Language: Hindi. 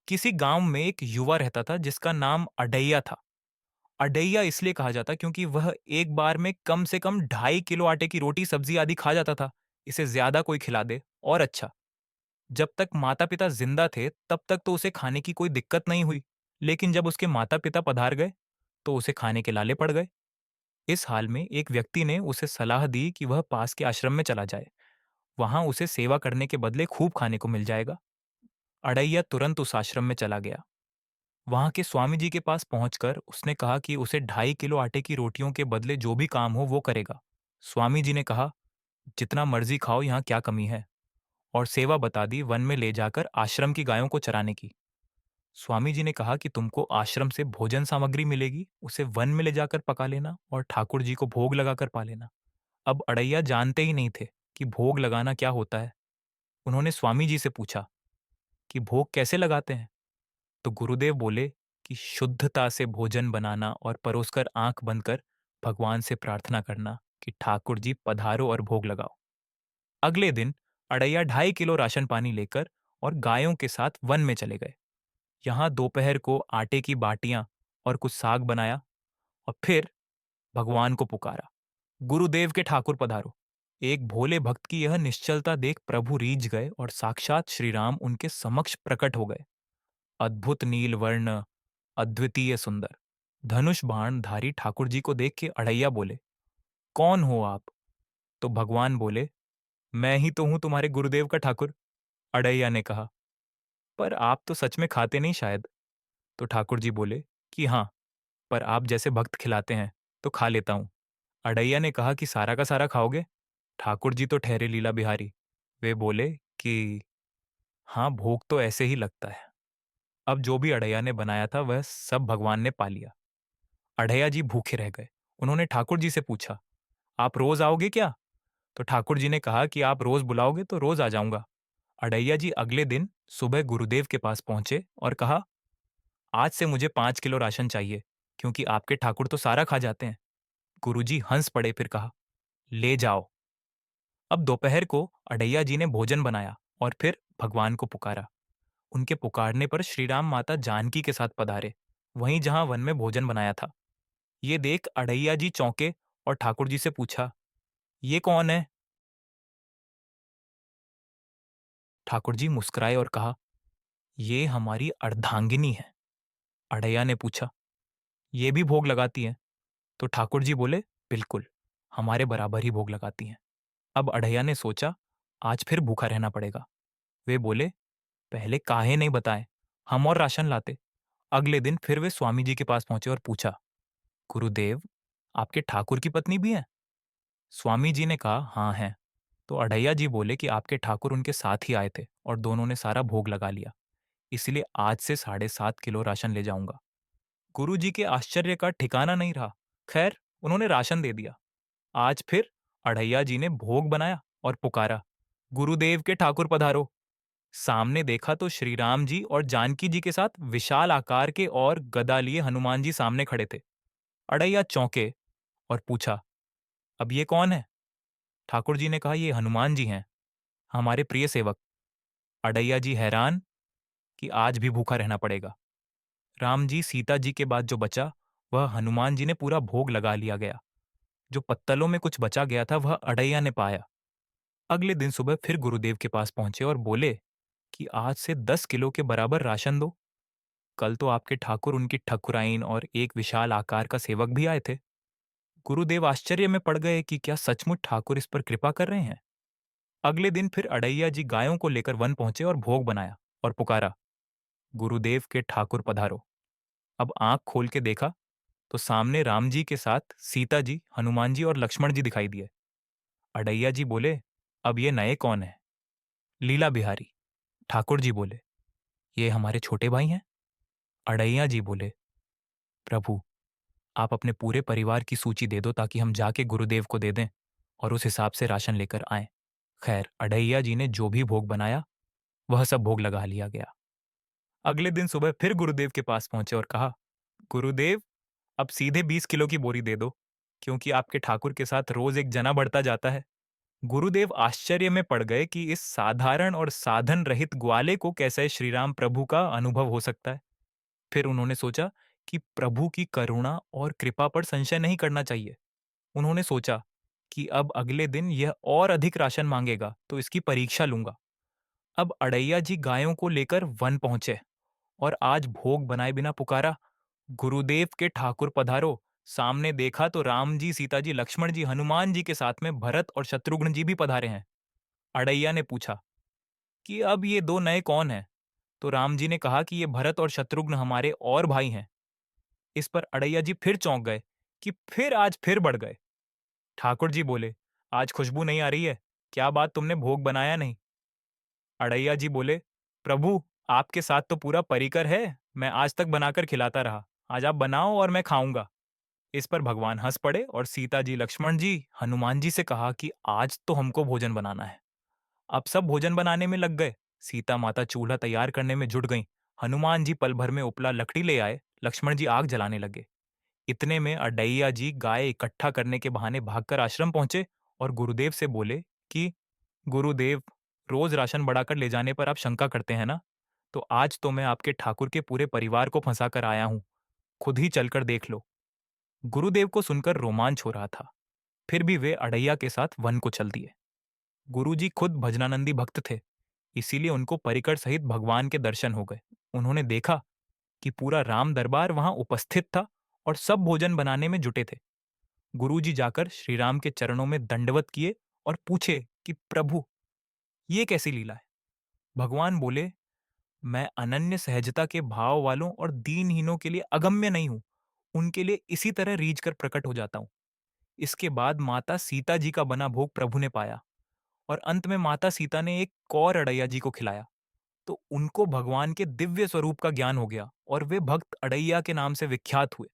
किसी गांव में एक युवा रहता था जिसका नाम अडैया था। अडैया इसलिए कहा जाता क्योंकि वह एक बार में कम से कम 2.5 किलो आटे की रोटी सब्जी आदि खा जाता था। इसे ज्यादा कोई खिला दे और अच्छा। जब तक माता पिता जिंदा थे तब तक तो उसे खाने की कोई दिक्कत नहीं हुई। लेकिन जब उसके माता पिता पधार गए तो उसे खाने के लाले पड़ गए। इस हाल में एक व्यक्ति ने उसे सलाह दी कि वह पास के आश्रम में चला जाए। वहां उसे सेवा करने के बदले खूब खाने को मिल जाएगा। अडैया तुरंत उस आश्रम में चला गया। वहां के स्वामी जी के पास पहुंचकर उसने कहा कि उसे 2.5 किलो आटे की रोटियों के बदले जो भी काम हो वो करेगा। स्वामी जी ने कहा, जितना मर्जी खाओ, यहाँ क्या कमी है। और सेवा बता दी वन में ले जाकर आश्रम की गायों को चराने की। स्वामी जी ने कहा कि तुमको आश्रम से भोजन सामग्री मिलेगी, उसे वन में ले जाकर पका लेना और ठाकुर जी को भोग लगाकर पा लेना। अब अड़ैया जानते ही नहीं थे कि भोग लगाना क्या होता है। उन्होंने स्वामी जी से पूछा कि भोग कैसे लगाते हैं। तो गुरुदेव बोले कि शुद्धता से भोजन बनाना और परोसकर आंख बंद कर भगवान से प्रार्थना करना कि ठाकुर जी पधारो और भोग लगाओ। अगले दिन अड़ैया 2.5 किलो राशन पानी लेकर और गायों के साथ वन में चले गए। यहाँ दोपहर को आटे की बाटियां और कुछ साग बनाया और फिर भगवान को पुकारा, गुरुदेव के ठाकुर पधारो। एक भोले भक्त की यह निश्चलता देख प्रभु रीझ गए और साक्षात श्री राम उनके समक्ष प्रकट हो गए। अद्भुत नील वर्ण, अद्वितीय सुंदर धनुष बाण धारी ठाकुर जी को देख के अड़ैया बोले, कौन हो आप। तो भगवान बोले, मैं ही तो हूं तुम्हारे गुरुदेव का ठाकुर। अड़ैया ने कहा, पर आप तो सच में खाते नहीं शायद। तो ठाकुर जी बोले कि हाँ, पर आप जैसे भक्त खिलाते हैं तो खा लेता हूं। अड़ैया ने कहा कि सारा का सारा खाओगे। ठाकुर जी तो ठहरे लीला बिहारी। वे बोले कि हाँ, भोग तो ऐसे ही लगता है। अब जो भी अड़ैया ने बनाया था वह सब भगवान ने पा लिया। अड़ैया जी भूखे रह गए। उन्होंने ठाकुर जी से पूछा, आप रोज आओगे क्या। तो ठाकुर जी ने कहा कि आप रोज बुलाओगे तो रोज आ जाऊंगा। अड़ैया जी अगले दिन सुबह गुरुदेव के पास पहुंचे और कहा, आज से मुझे 5 किलो राशन चाहिए, क्योंकि आपके ठाकुर तो सारा खा जाते हैं। गुरुजी हंस पड़े, फिर कहा, ले जाओ। अब दोपहर को अड़ैया जी ने भोजन बनाया और फिर भगवान को पुकारा। उनके पुकारने पर श्रीराम माता जानकी के साथ पधारे, वहीं जहां वन में भोजन बनाया था। ये देख अड़ैया जी चौंके और ठाकुर जी से पूछा, ये कौन है। ठाकुर जी मुस्कुराए और कहा, ये हमारी अर्धांगिनी है। अड़ैया ने पूछा, ये भी भोग लगाती है। तो ठाकुर जी बोले, बिल्कुल, हमारे बराबर ही भोग लगाती हैं। अब अड़ैया ने सोचा, आज फिर भूखा रहना पड़ेगा। वे बोले, पहले काहे नहीं बताए, हम और राशन लाते। अगले दिन फिर वे स्वामी जी के पास पहुंचे और पूछा, गुरुदेव, आपके ठाकुर की पत्नी भी है। स्वामी जी ने कहा, हाँ है। तो अड़ैया जी बोले कि आपके ठाकुर उनके साथ ही आए थे और दोनों ने सारा भोग लगा लिया, इसलिए आज से 7.5 किलो राशन ले जाऊंगा। गुरु जी के आश्चर्य का ठिकाना नहीं रहा। खैर, उन्होंने राशन दे दिया। आज फिर अड़ैया जी ने भोग बनाया और पुकारा, गुरुदेव के ठाकुर पधारो। सामने देखा तो श्री राम जी और जानकी जी के साथ विशाल आकार के और गदा लिए हनुमान जी सामने खड़े थे। अड़ैया चौंके और पूछा, अब ये कौन है। ठाकुर जी ने कहा, ये हनुमान जी हैं, हमारे प्रिय सेवक। अड़ैया जी हैरान कि आज भी भूखा रहना पड़ेगा। राम जी सीता जी के बाद जो बचा वह हनुमान जी ने पूरा भोग लगा लिया गया। जो पत्तलों में कुछ बचा गया था वह अड़ैया ने पाया। अगले दिन सुबह फिर गुरुदेव के पास पहुंचे और बोले कि आज से 10 किलो के बराबर राशन दो। कल तो आपके ठाकुर उनकी ठकुराइन और एक विशाल आकार का सेवक भी आए थे। गुरुदेव आश्चर्य में पड़ गए कि क्या सचमुच ठाकुर इस पर कृपा कर रहे हैं। अगले दिन फिर अड़ैया जी गायों को लेकर वन पहुंचे और भोग बनाया और पुकारा, गुरुदेव के ठाकुर पधारो। अब आंख खोल के देखा तो सामने राम जी के साथ सीता जी, हनुमान जी और लक्ष्मण जी दिखाई दिए। अड़ैया जी बोले, अब ये नए कौन है। लीला बिहारी। ठाकुर जी बोले, ये हमारे छोटे भाई हैं। अड़ैया जी बोले, प्रभु, आप अपने पूरे परिवार की सूची दे दो ताकि हम जाके गुरुदेव को दे दें और उस हिसाब से राशन लेकर आएं। खैर, अड़ैया जी ने जो भी भोग बनाया वह सब भोग लगा लिया गया। अगले दिन सुबह फिर गुरुदेव के पास पहुंचे और कहा, गुरुदेव, अब सीधे 20 किलो की बोरी दे दो, क्योंकि आपके ठाकुर के साथ रोज एक जना बढ़ता जाता है। गुरुदेव आश्चर्य में पड़ गए कि इस साधारण और साधन रहित ग्वाले को कैसे श्री राम प्रभु का अनुभव हो सकता है। फिर उन्होंने सोचा कि प्रभु की करुणा और कृपा पर संशय नहीं करना चाहिए। उन्होंने सोचा कि अब अगले दिन यह और अधिक राशन मांगेगा तो इसकी परीक्षा लूंगा। अब अड़ैया जी गायों को लेकर वन पहुंचे और आज भोग बनाए बिना पुकारा, गुरुदेव के ठाकुर पधारो। सामने देखा तो राम जी, सीता जी, लक्ष्मण जी, हनुमान जी के साथ में भरत और शत्रुघ्न जी भी पधारे हैं। अड़ैया ने पूछा कि अब ये दो नए कौन हैं? तो राम जी ने कहा कि ये भरत और शत्रुघ्न हमारे और भाई हैं। इस पर अड़ैया जी फिर चौंक गए कि फिर आज फिर बढ़ गए। ठाकुर जी बोले, आज खुशबू नहीं आ रही है, क्या बात तुमने भोग बनाया नहीं? अड़ैया जी बोले, प्रभु आपके साथ तो पूरा परिकर है, मैं आज तक बनाकर खिलाता रहा, आज आप बनाओ और मैं खाऊंगा। इस पर भगवान हंस पड़े और सीता जी, लक्ष्मण जी, हनुमान जी से कहा कि आज तो हमको भोजन बनाना है। अब सब भोजन बनाने में लग गए। सीता माता चूल्हा तैयार करने में जुट गईं। हनुमान जी पल भर में उपला लकड़ी ले आए। लक्ष्मण जी आग जलाने लगे। इतने में अडैया जी गाय इकट्ठा करने के बहाने भागकर आश्रम पहुंचे और गुरुदेव से बोले कि गुरुदेव, रोज राशन बढ़ाकर ले जाने पर आप शंका करते हैं ना, तो आज तो मैं आपके ठाकुर के पूरे परिवार को फंसा कर आया हूं, खुद ही चलकर देख लो। गुरुदेव को सुनकर रोमांच हो रहा था, फिर भी वे अड़ैया के साथ वन को चल दिए। गुरुजी खुद भजनानंदी भक्त थे, इसीलिए उनको परिकर सहित भगवान के दर्शन हो गए। उन्होंने देखा कि पूरा राम दरबार वहां उपस्थित था और सब भोजन बनाने में जुटे थे। गुरुजी जाकर श्री राम के चरणों में दंडवत किए और पूछे कि प्रभु, ये कैसी लीला है? भगवान बोले, मैं अनन्य सहजता के भाव वालों और दीनहीनों के लिए अगम्य नहीं हूं, उनके लिए इसी तरह रीझ कर प्रकट हो जाता हूं। इसके बाद माता सीता जी का बना भोग प्रभु ने पाया और अंत में माता सीता ने एक कौर अड़ैया जी को खिलाया, तो उनको भगवान के दिव्य स्वरूप का ज्ञान हो गया और वे भक्त अड़ैया के नाम से विख्यात हुए।